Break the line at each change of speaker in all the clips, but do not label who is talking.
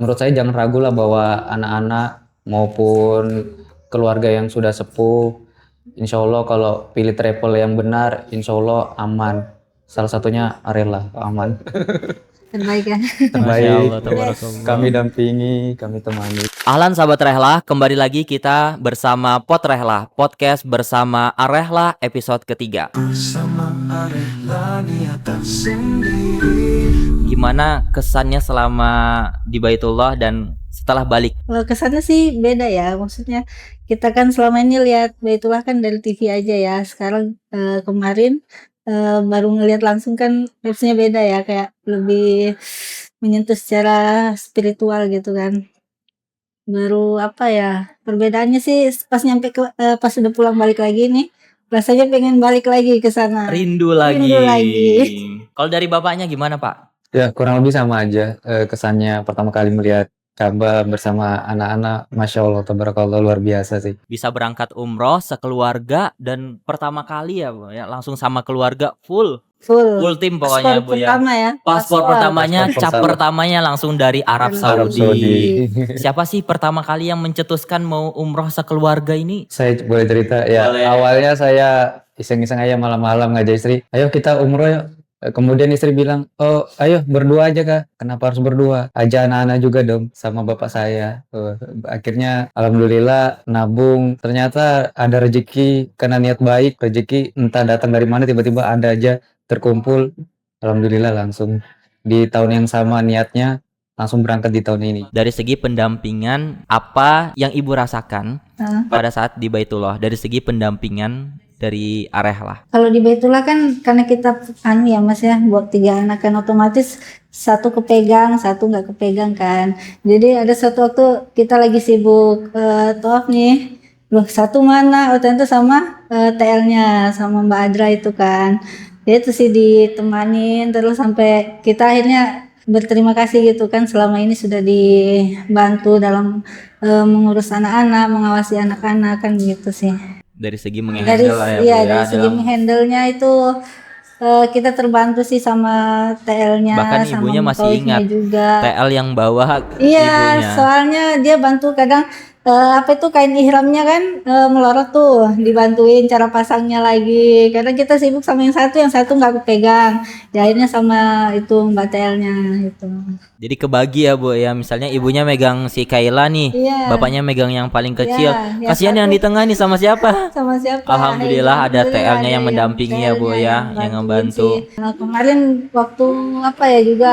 menurut saya jangan ragu lah bahwa anak-anak maupun keluarga yang sudah sepuh, insya Allah kalau pilih travel yang benar, insya Allah aman. Salah satunya Arela, aman.
Terbaik ya.
Masya
Terbaik,
Allah, tabarakallah.
kami dampingi, kami temani.
Ahlan sahabat Rehlah, kembali lagi kita bersama Pot Rehlah, podcast bersama Arehlah episode ketiga. Gimana kesannya selama di Baitullah dan setelah balik?
Kesannya sih beda ya, maksudnya kita kan selama ini lihat Baitullah kan dari TV aja ya. Sekarang kemarin baru ngelihat langsung kan vibes-nya beda ya, kayak lebih menyentuh secara spiritual gitu kan. Baru apa ya, perbedaannya sih pas nyampe pas udah pulang balik lagi nih, rasanya pengen balik lagi ke sana.
Rindu lagi.
Rindu lagi.
Kalau dari bapaknya gimana, Pak?
Ya kurang lebih sama aja kesannya pertama kali melihat Ka'bah bersama anak-anak, Masya Allah, tabarakallah, luar biasa sih.
Bisa berangkat umroh sekeluarga dan pertama kali ya, Bu, ya langsung sama keluarga full tim pokoknya,
Paspor
Bu ya.
pertama ya.
Paspor pertamanya,
Paspor
cap
pertama.
pertamanya langsung dari Arab
Arab
Saudi.
Saudi.
Siapa sih pertama kali yang mencetuskan mau umroh sekeluarga ini?
Saya boleh cerita ya.
Boleh.
Awalnya saya iseng-iseng aja malam-malam ngajak istri, ayo kita umroh yuk. Kemudian istri bilang, oh ayo berdua aja Kak. Kenapa harus berdua? Ajak anak-anak juga dong sama bapak saya. Akhirnya alhamdulillah nabung. Ternyata ada rezeki karena niat baik. Rezeki entah datang dari mana tiba-tiba ada aja terkumpul. Alhamdulillah langsung di tahun yang sama niatnya langsung berangkat di tahun ini.
Dari segi pendampingan, apa yang ibu rasakan pada saat di Baitullah? Dari segi pendampingan dari Arehlah.
Kalau di Baitullah kan karena kita ya Mas ya, buat 3 anak kan otomatis satu kepegang, satu nggak kepegang kan. Jadi ada suatu waktu kita lagi sibuk tawaf nih, loh satu mana? Oh ternyata sama TL-nya sama Mbak Adra itu kan. Dia tuh sih ditemanin terus sampai kita akhirnya berterima kasih gitu kan, selama ini sudah dibantu dalam mengurus anak-anak, mengawasi anak-anak kan gitu sih.
Dari segi
Dari
menghandle lah ya, Bu,
iya
ya,
dari segi
dalam-
menghandle-nya itu kita terbantu sih sama TL-nya,
bahkan
sama
ibunya masih
mutawifnya
ingat
juga.
TL yang bawa
Iya,
ibunya.
soalnya dia bantu kadang apa itu kain ihramnya kan melorot tuh, dibantuin cara pasangnya lagi. Kadang kita sibuk sama yang satu nggak kepegang. Ya akhirnya sama itu Mbak TL-nya itu.
Jadi kebagi ya, Bu ya. Misalnya ibunya megang si Kaila nih,
Iya.
bapaknya megang yang paling kecil.
yang
Kasihan yang
satu-
di tengah nih sama siapa?
Sama siapa?
Alhamdulillah ada
Alhamdulillah
TL-nya yang mendampingi ya, Bu ya, yang
bantuin
ngebantu.
sih. Kemarin waktu apa ya juga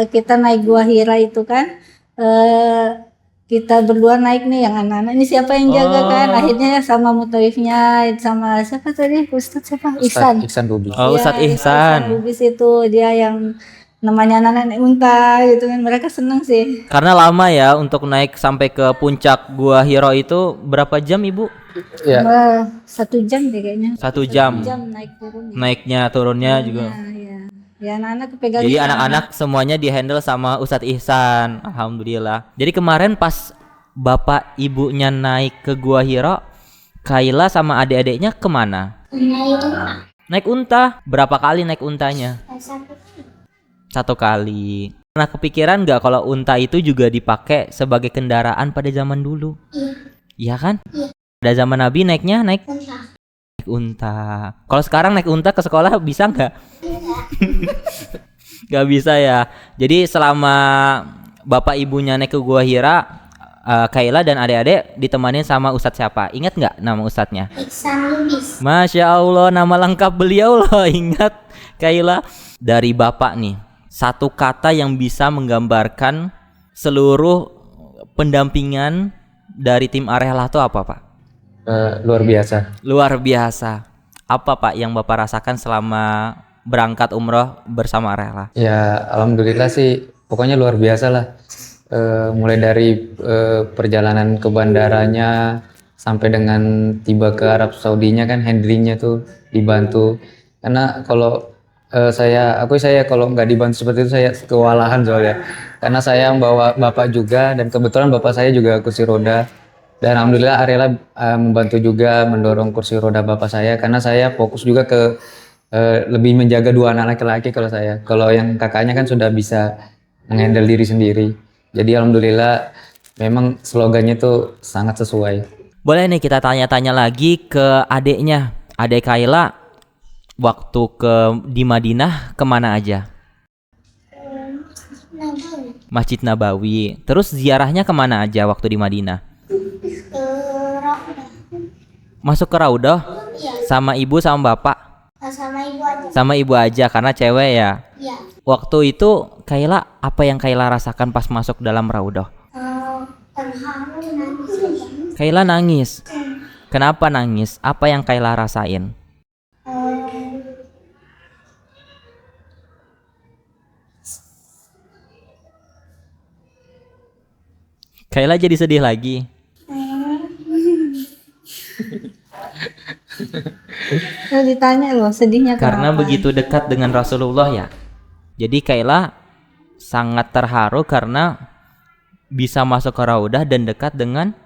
kita naik Gua Hira itu kan kita berdua naik nih, yang anak-anak ini siapa yang jaga kan? Akhirnya sama mutawifnya sama siapa tadi? Ustadz siapa? Ihsan.
Ihsan Rubi.
Oh,
Iya,
Ustadz Ihsan.
Lubis itu dia yang namanya anak-anak naik unta gitu kan, mereka seneng sih.
Karena lama ya untuk naik sampai ke puncak Gua Hiro itu berapa jam, Ibu?
Ya.
1 jam deh kayaknya.
1 jam.
Jam naik turunnya.
Naiknya turunnya juga.
Iya. Ya anak-anak kepegang.
Jadi
sama.
anak-anak semuanya dihandle sama Ustadz Ihsan. Alhamdulillah. Jadi kemarin pas bapak ibunya naik ke Gua Hiro, Kaila sama adik-adiknya kemana? Naik unta. Berapa kali naik untanya? 1 kali. Pernah kepikiran nggak kalau unta itu juga dipakai sebagai kendaraan pada zaman dulu? Iya kan? Pada zaman Nabi naiknya naik unta. Kalau sekarang naik unta ke sekolah bisa nggak? Nggak bisa ya. Jadi selama bapak ibunya naik ke Gua Hira, Kaila dan adik-adik ditemanin sama Ustadz siapa? Ingat nggak nama Ustadznya?
Ihsan Lubis.
Masya Allah, nama lengkap beliau loh. Ingat Kaila. Dari bapak nih, satu kata yang bisa menggambarkan seluruh pendampingan dari tim Arehlah itu apa, Pak?
Luar biasa.
Luar biasa. Apa, Pak, yang bapak rasakan selama berangkat umroh bersama Arehlah?
Ya alhamdulillah sih, pokoknya luar biasa lah. Mulai dari perjalanan ke bandaranya sampai dengan tiba ke Arab Saudinya kan handlingnya tuh dibantu. Karena kalau saya kalau nggak dibantu seperti itu saya kewalahan soalnya. Karena saya membawa bapak juga dan kebetulan bapak saya juga kursi roda. Dan alhamdulillah Arela membantu juga mendorong kursi roda bapak saya karena saya fokus juga ke lebih menjaga 2 anak laki-laki kalau saya. Kalau yang kakaknya kan sudah bisa menghandle diri sendiri. Jadi alhamdulillah memang slogannya tuh sangat sesuai.
Boleh nih kita tanya-tanya lagi ke adeknya. Adek Kaila waktu di Madinah kemana aja? Masjid Nabawi. Terus ziarahnya kemana aja waktu di Madinah? Masuk ke Raudhah? Sama ibu sama bapak?
Sama ibu aja.
Sama ibu aja karena cewek ya.
Iya.
Waktu itu Kaila, apa yang Kaila rasakan pas masuk dalam Raudhah?
Terharu nangis.
Kaila nangis. Kenapa nangis? Apa yang Kaila rasain? Kaila jadi sedih lagi.
Kalau ditanya loh sedihnya
Karena
kenapa?
begitu dekat dengan Rasulullah ya. Jadi Kaila sangat terharu karena bisa masuk ke Raudhah dan dekat dengan.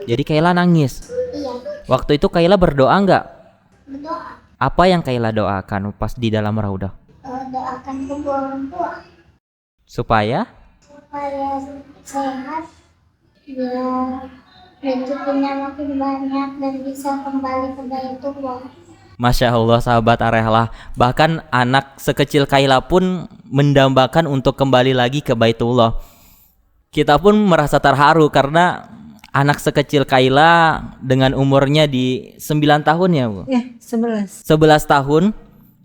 Jadi Kaila nangis.
Iya.
Waktu itu Kaila berdoa nggak?
Berdoa.
Apa yang Kaila doakan pas di dalam Raudhah?
Doakan kedua orang tua
Supaya
supaya sehat, biar rezekinya makin banyak dan bisa kembali ke Baitullah.
Masya Allah sahabat Arehlah, bahkan anak sekecil Kaila pun mendambakan untuk kembali lagi ke Baitullah. Kita pun merasa terharu karena anak sekecil Kaila dengan umurnya di 9 tahun ya Bu?
Ya 11.
11 tahun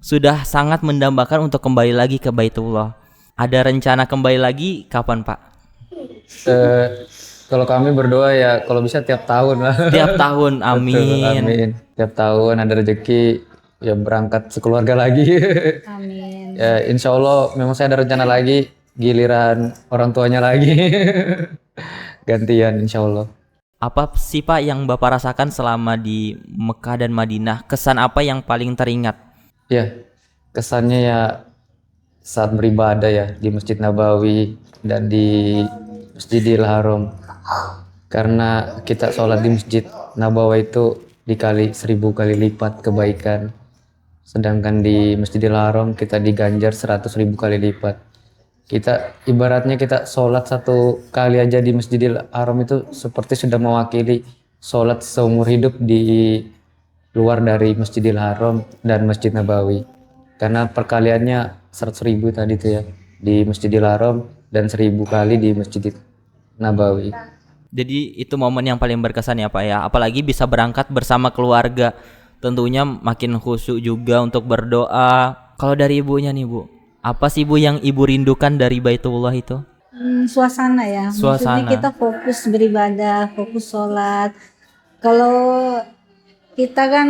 sudah sangat mendambakan untuk kembali lagi ke Baitullah. Ada rencana kembali lagi kapan Pak?
Kalau kami berdoa ya kalau bisa tiap tahun lah.
Tiap tahun,
Betul,
amin.
amin. Tiap tahun ada rezeki ya berangkat sekeluarga lagi.
Amin.
Ya insya Allah memang saya ada rencana lagi, giliran orang tuanya lagi. Gantian insya Allah.
Apa sih Pak yang Bapak rasakan selama di Mekah dan Madinah? Kesan apa yang paling teringat?
Ya kesannya ya saat beribadah ya di Masjid Nabawi dan di Masjidil Haram. Karena kita sholat di Masjid Nabawi itu dikali 1000 kali lipat kebaikan. Sedangkan di Masjidil Haram kita diganjar 100.000 kali lipat. Kita ibaratnya kita sholat 1 kali aja di Masjidil Haram itu seperti sudah mewakili sholat seumur hidup di luar dari Masjidil Haram dan Masjid Nabawi. Karena perkaliannya 100.000 tadi tuh ya di Masjidil Haram dan 1000 kali di Masjid Nabawi.
Jadi itu momen yang paling berkesan ya Pak ya. Apalagi bisa berangkat bersama keluarga. Tentunya makin khusyuk juga untuk berdoa. Kalau dari ibunya nih Bu, apa sih Bu yang ibu rindukan dari Baitullah itu?
Suasana ya.
Suasana.
Maksudnya kita fokus beribadah, fokus sholat. Kalau kita kan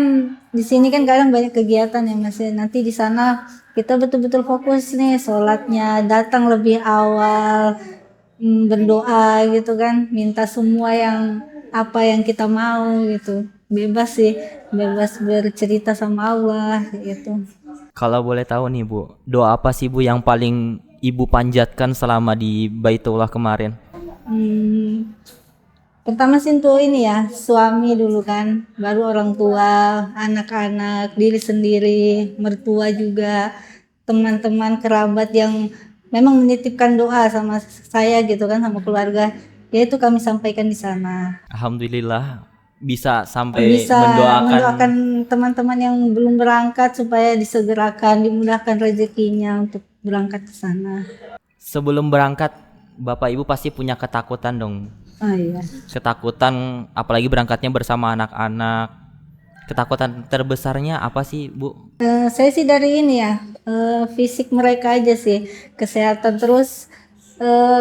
di sini kan kadang banyak kegiatan ya Mas ya. Nanti di sana kita betul-betul fokus nih sholatnya, datang lebih awal, berdoa gitu kan, minta semua yang apa yang kita mau gitu. Bebas sih, bebas bercerita sama Allah gitu.
Kalau boleh tahu nih Bu, doa apa sih Bu yang paling ibu panjatkan selama di Baitullah kemarin?
Pertama sih untuk ini ya, suami dulu kan, baru orang tua, anak-anak, diri sendiri, mertua juga, teman-teman, kerabat yang memang menitipkan doa sama saya gitu kan, sama keluarga. Ya itu kami sampaikan di sana.
Alhamdulillah bisa sampai
Bisa
mendoakan.
mendoakan teman-teman yang belum berangkat supaya disegerakan, dimudahkan rezekinya untuk berangkat ke sana.
Sebelum berangkat, Bapak Ibu pasti punya ketakutan dong.
Oh iya.
Ketakutan apalagi berangkatnya bersama anak-anak. Ketakutan terbesarnya apa sih Bu?
Saya sih dari ini ya, fisik mereka aja sih, kesehatan, terus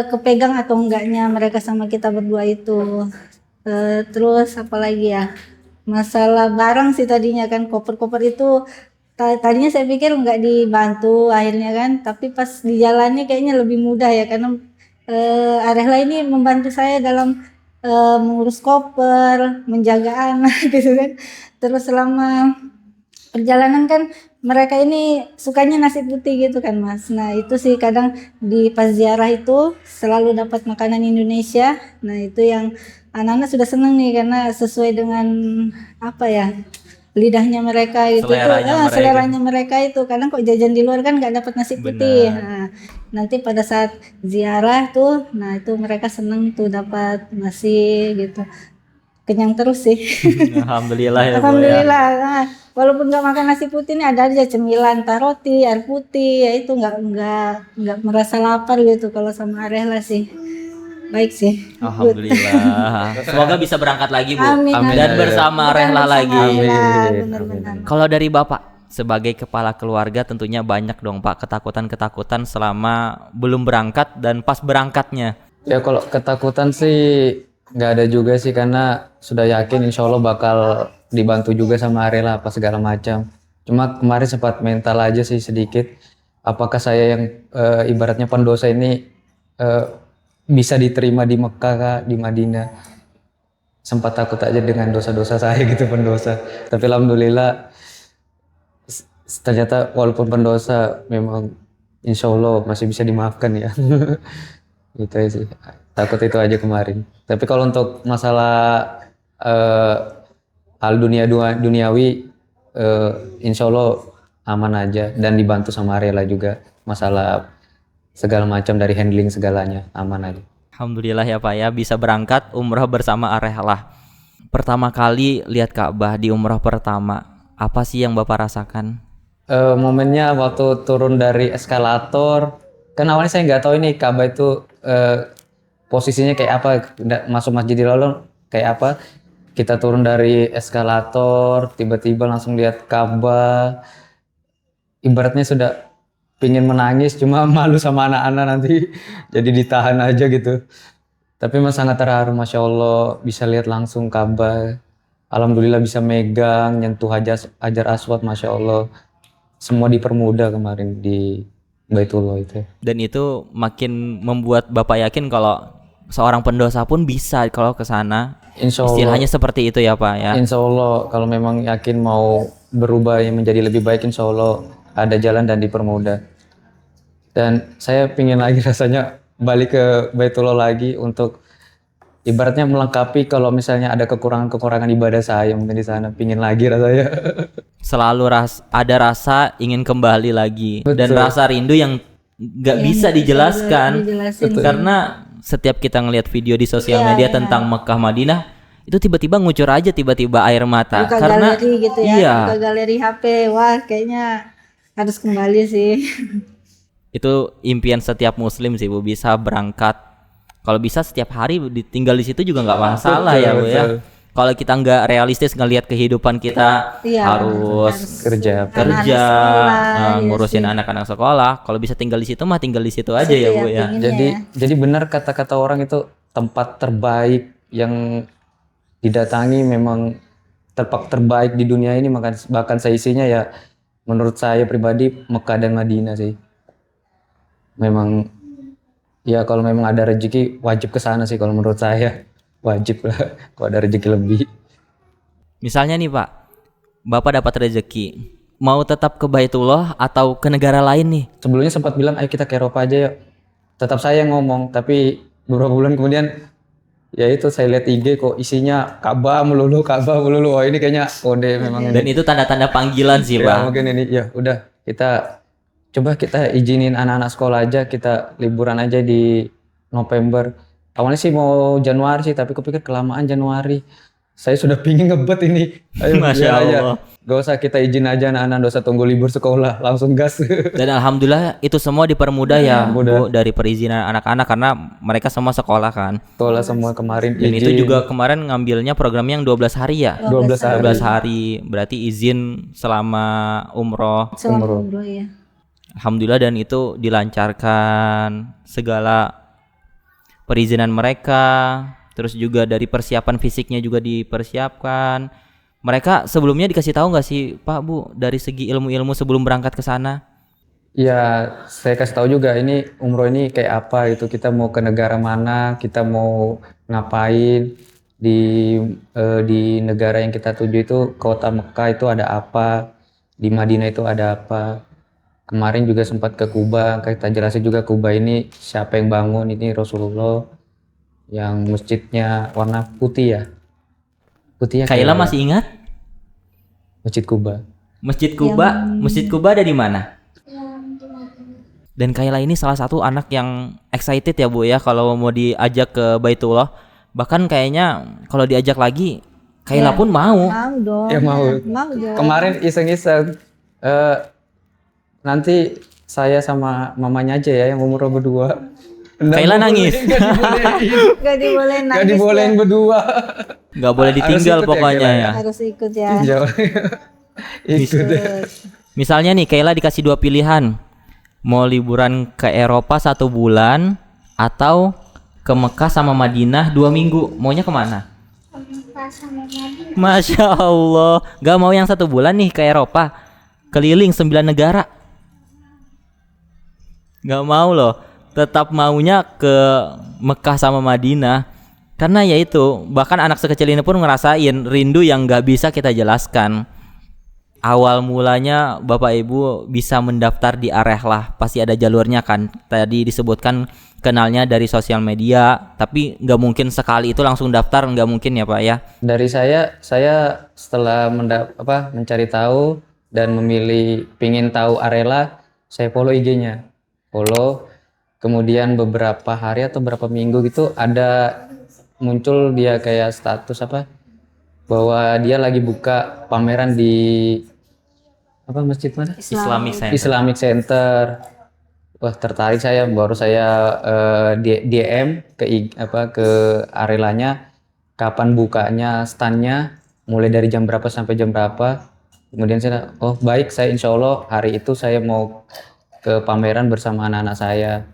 kepegang atau enggaknya mereka sama kita berdua itu. Terus apalagi ya, masalah barang sih tadinya kan, koper-koper itu tadinya saya pikir nggak dibantu akhirnya kan, tapi pas di jalannya kayaknya lebih mudah ya, karena Arehla ini membantu saya dalam mengurus koper, menjaga anak gitu kan. Terus selama perjalanan kan mereka ini sukanya nasi putih gitu kan Mas. Nah itu sih kadang di pas ziarah itu selalu dapat makanan Indonesia. Nah itu yang anak-anak sudah seneng nih karena sesuai dengan apa ya, lidahnya mereka gitu.
Seleranya mereka.
Seleranya mereka itu. Kadang kok jajan di luar kan nggak dapat nasi putih.
Benar.
Nah nanti pada saat ziarah tuh, nah itu mereka seneng tuh dapat nasi gitu, kenyang terus sih.
Alhamdulillah ya Bu ya.
Alhamdulillah. Nah, walaupun nggak makan nasi putih nih ada aja cemilan, entah roti, air putih, ya itu nggak merasa lapar gitu kalau sama Arehla sih. Baik sih.
Alhamdulillah. Semoga bisa berangkat lagi Bu.
Amin,
Amin.
Dan
amin.
bersama Rehla
Bersama
lagi.
Arehla,
Amin.
benar-benar.
Kalau dari Bapak sebagai kepala keluarga tentunya banyak dong Pak ketakutan-ketakutan selama belum berangkat dan pas berangkatnya.
Ya kalau ketakutan sih nggak ada juga sih, karena sudah yakin insya Allah bakal dibantu juga sama Arela apa segala macam. Cuma kemarin sempat mental aja sih sedikit. Apakah saya yang ibaratnya pendosa ini bisa diterima di Mekah kah, di Madinah? Sempat takut aja dengan dosa-dosa saya gitu pendosa. Tapi alhamdulillah ternyata walaupun pendosa memang insya Allah masih bisa dimaafkan ya. Gitu aja sih. Takut itu aja kemarin. Tapi kalau untuk masalah hal duniawi insya Allah aman aja dan dibantu sama Arela juga, masalah segala macam dari handling segalanya aman aja.
Alhamdulillah ya Pak ya bisa berangkat umrah bersama Arehla. Pertama kali lihat Ka'bah di umrah pertama, apa sih yang Bapak rasakan?
Momennya waktu turun dari eskalator, kan awalnya saya nggak tahu ini Ka'bah itu posisinya kayak apa, masuk Masjidil Haram kayak apa. Kita turun dari eskalator, tiba-tiba langsung lihat Ka'bah. Ibaratnya sudah pingin menangis, cuma malu sama anak-anak nanti, jadi ditahan aja gitu. Tapi memang sangat terharu, Masya Allah, bisa lihat langsung Ka'bah. Alhamdulillah bisa megang, nyentuh Hajar Aswad, Masya Allah. Semua dipermudah kemarin di Baitullah itu.
Dan itu makin membuat Bapak yakin kalau seorang pendosa pun bisa kalau ke sana.
Insya Allah.
Istilahnya seperti itu ya Pak ya.
Insya Allah kalau memang yakin mau berubah yang menjadi lebih baik, insya Allah ada jalan dan dipermudah. Dan saya pingin lagi rasanya balik ke Baitullah lagi untuk ibaratnya melengkapi kalau misalnya ada kekurangan-kekurangan ibadah saya mungkin di sana, pingin lagi rasanya.
Selalu ada rasa ingin kembali lagi. Dan
Betul.
rasa rindu yang nggak bisa dijelaskan.
dijelasin.
Karena setiap kita ngelihat video di sosial
Iya,
media
iya.
tentang Mekah Madinah, itu tiba-tiba ngucur aja tiba-tiba air mata.
Buka
Karena
galeri gitu ya,
iya,
buka galeri HP, wah kayaknya harus kembali sih.
itu impian setiap muslim sih Bu, bisa berangkat. Kalau bisa setiap hari tinggal di situ juga nggak masalah ya Bu ya.
betul.
Kalau kita nggak realistis ngelihat kehidupan kita
Iya,
harus
Kerja.
kerja,
sekolah, iya
ngurusin
sih.
anak-anak sekolah. Kalau bisa tinggal di situ mah tinggal di situ aja ya
Iya,
Bu ya.
pinginnya
Jadi benar kata-kata orang itu tempat terbaik yang didatangi, memang tempat terbaik di dunia ini, bahkan seisinya ya menurut saya pribadi Mekah dan Madinah sih. Memang ya kalau memang ada rezeki wajib ke sana sih kalau menurut saya. Wajib lah kalau ada rezeki lebih.
Misalnya nih Pak, Bapak dapat rezeki, mau tetap ke Baitullah atau ke negara lain nih?
Sebelumnya sempat bilang ayo kita ke Eropa aja yuk. Tetap saya yang ngomong, tapi beberapa bulan kemudian ya itu saya lihat IG kok isinya Ka'bah melulu. Oh ini kayaknya kode memang
Dan itu tanda-tanda panggilan sih
ya,
Pak.
mungkin ini ya udah kita coba kita izinin anak-anak sekolah aja, kita liburan aja di November. Awalnya sih mau Januari sih, tapi kupikir kelamaan Januari. Saya sudah pingin ngebet ini. Ayo
Masya
biar aja.
Allah.
Gak usah kita izin aja anak-anak, gak usah tunggu libur sekolah, langsung gas.
Dan alhamdulillah itu semua dipermudah ya Bu
Mudah.
dari perizinan anak-anak karena mereka semua sekolah kan.
Sekolah semua kemarin
Dan itu
izin.
juga kemarin ngambilnya programnya yang 12 hari ya.
12 hari.
12 hari berarti izin selama umroh.
Selama umroh ya.
Alhamdulillah dan itu dilancarkan segala perizinan mereka, terus juga dari persiapan fisiknya juga dipersiapkan. Mereka sebelumnya dikasih tahu nggak sih Pak Bu dari segi ilmu-ilmu sebelum berangkat ke sana?
Ya, saya kasih tahu juga ini umroh ini kayak apa itu, kita mau ke negara mana, kita mau ngapain di negara yang kita tuju itu, kota Mekah itu ada apa, di Madinah itu ada apa. Kemarin juga sempat ke Kuba, kita jelasin juga Kuba ini siapa yang bangun, ini Rasulullah, yang masjidnya warna putih ya. Putih ya.
Kaila
kayak
masih ingat?
Masjid Kuba.
Masjid Kuba ada di mana?
yang di Madinah.
Dan Kaila ini salah satu anak yang excited ya Bu ya kalau mau diajak ke Baitullah. Bahkan kayaknya kalau diajak lagi Kaila pun mau.
Mau dong.
Ya mau.
Mau dong.
Kemarin iseng-iseng nanti saya sama mamanya aja ya yang umroh berdua.
Kaila nangis.
Gak dibolehin
Gak
nangis.
dibolehin berdua.
Nggak boleh ditinggal
ikut ya,
pokoknya
Kaila
ya.
Harus ikut ya.
Jauh. Ikut deh.
Misalnya nih Kaila dikasih 2 pilihan. Mau liburan ke Eropa 1 bulan atau ke Mekah sama Madinah 2 minggu. Maunya kemana?
Mekah sama Madinah.
Masya Allah. Gak mau yang 1 bulan nih ke Eropa, keliling 9 negara. Gak mau loh. Tetap maunya ke Mekah sama Madinah. Karena ya itu, bahkan anak sekecil ini pun ngerasain rindu yang gak bisa kita jelaskan. Awal mulanya Bapak Ibu bisa mendaftar di Arehlah, pasti ada jalurnya kan. Tadi disebutkan kenalnya dari sosial media, tapi nggak mungkin sekali itu langsung daftar, nggak mungkin ya Pak ya.
Dari saya setelah mencari tahu dan memilih pingin tahu Arela, saya follow IG-nya. Follow, kemudian beberapa hari atau beberapa minggu gitu ada muncul dia kayak status bahwa dia lagi buka pameran di masjid mana? Islamic Center. Wah, tertarik saya, baru saya DM ke Arelanya kapan bukanya standnya, mulai dari jam berapa sampai jam berapa. Kemudian saya baik, saya insya Allah hari itu saya mau ke pameran bersama anak-anak saya.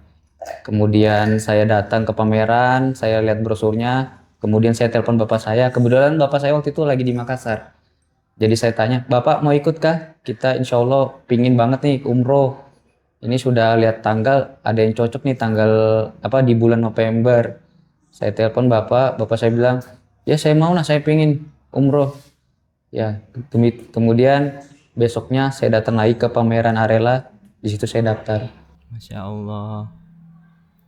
Kemudian saya datang ke pameran, saya lihat brosurnya. Kemudian saya telepon bapak saya. Kebetulan bapak saya waktu itu lagi di Makassar. Jadi saya tanya, Bapak mau ikut kah? Kita insya Allah pingin banget nih umroh. Ini sudah lihat tanggal, ada yang cocok nih tanggal di bulan November. Saya telepon bapak saya bilang, ya saya mau lah, saya pingin umroh. Ya, kemudian besoknya saya datang lagi ke pameran Arela, di situ saya daftar.
Masya Allah.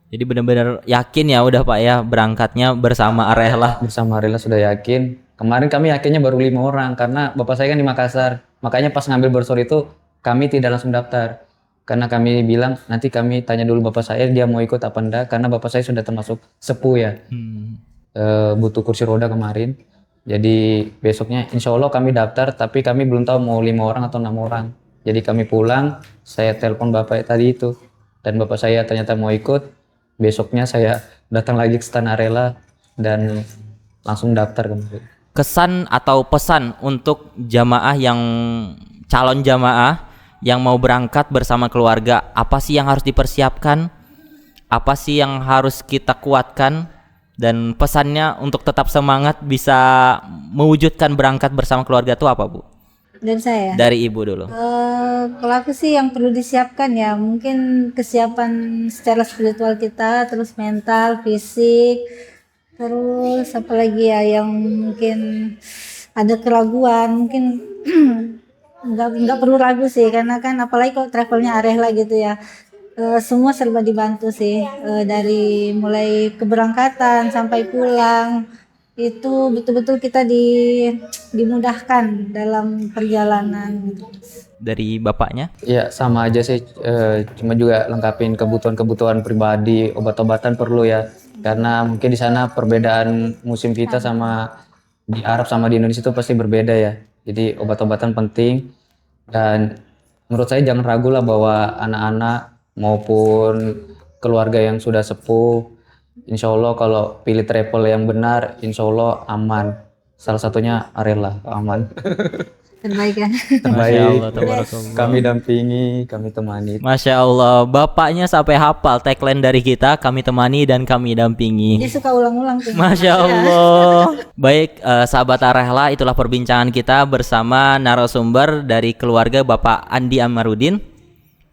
Jadi benar-benar yakin ya udah Pak ya berangkatnya bersama Arehlah.
Bersama Arela sudah yakin. Kemarin kami yakinnya baru 5 orang karena bapak saya kan di Makassar. Makanya pas ngambil brosur itu kami tidak langsung daftar. Karena kami bilang nanti kami tanya dulu bapak saya dia mau ikut apa enggak, karena bapak saya sudah termasuk sepuh ya. Butuh kursi roda kemarin. Jadi besoknya insya Allah kami daftar, tapi kami belum tahu mau 5 orang atau 6 orang. Jadi kami pulang, saya telepon bapak tadi itu, dan bapak saya ternyata mau ikut. Besoknya saya datang lagi ke stand Arela dan langsung daftar kemarin.
Kesan atau pesan untuk jamaah yang calon jamaah yang mau berangkat bersama keluarga, apa sih yang harus dipersiapkan? Apa sih yang harus kita kuatkan? Dan pesannya untuk tetap semangat bisa mewujudkan berangkat bersama keluarga itu apa Bu?
Dan saya.
Dari Ibu dulu.
Kalau aku sih yang perlu disiapkan ya mungkin kesiapan secara spiritual kita, terus mental, fisik, terus apa lagi ya yang mungkin ada keraguan, mungkin nggak perlu ragu sih, karena kan apalagi kalau travelnya Arehlah gitu ya, semua serba dibantu sih, dari mulai keberangkatan sampai pulang itu betul-betul kita dimudahkan dalam perjalanan.
Dari bapaknya?
Ya sama aja sih, cuma juga lengkapin kebutuhan pribadi, obat-obatan perlu ya, karena mungkin di sana perbedaan musim kita sama di Arab sama di Indonesia itu pasti berbeda ya. Jadi obat-obatan penting, dan menurut saya jangan ragu lah bahwa anak-anak maupun keluarga yang sudah sepuh, insya Allah kalau pilih travel yang benar, insya Allah aman. Salah satunya Arela, aman.
Terbaik kan?
Masya Allah,
Terbaik.
tabarakallah.
Kami dampingi, kami temani.
Masya Allah, bapaknya sampai hafal tagline dari kita, kami temani dan kami dampingi.
Dia suka ulang-ulang tuh.
Masya Allah. Baik, sahabat Arehlah, itulah perbincangan kita bersama narasumber dari keluarga Bapak Andi Amarudin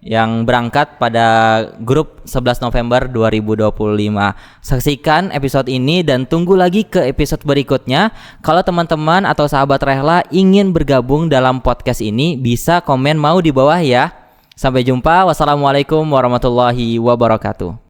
yang berangkat pada grup 11 November 2025. Saksikan episode ini dan tunggu lagi ke episode berikutnya. Kalau teman-teman atau sahabat Rehlah ingin bergabung dalam podcast ini, bisa komen mau di bawah ya. Sampai jumpa. Wassalamualaikum warahmatullahi wabarakatuh.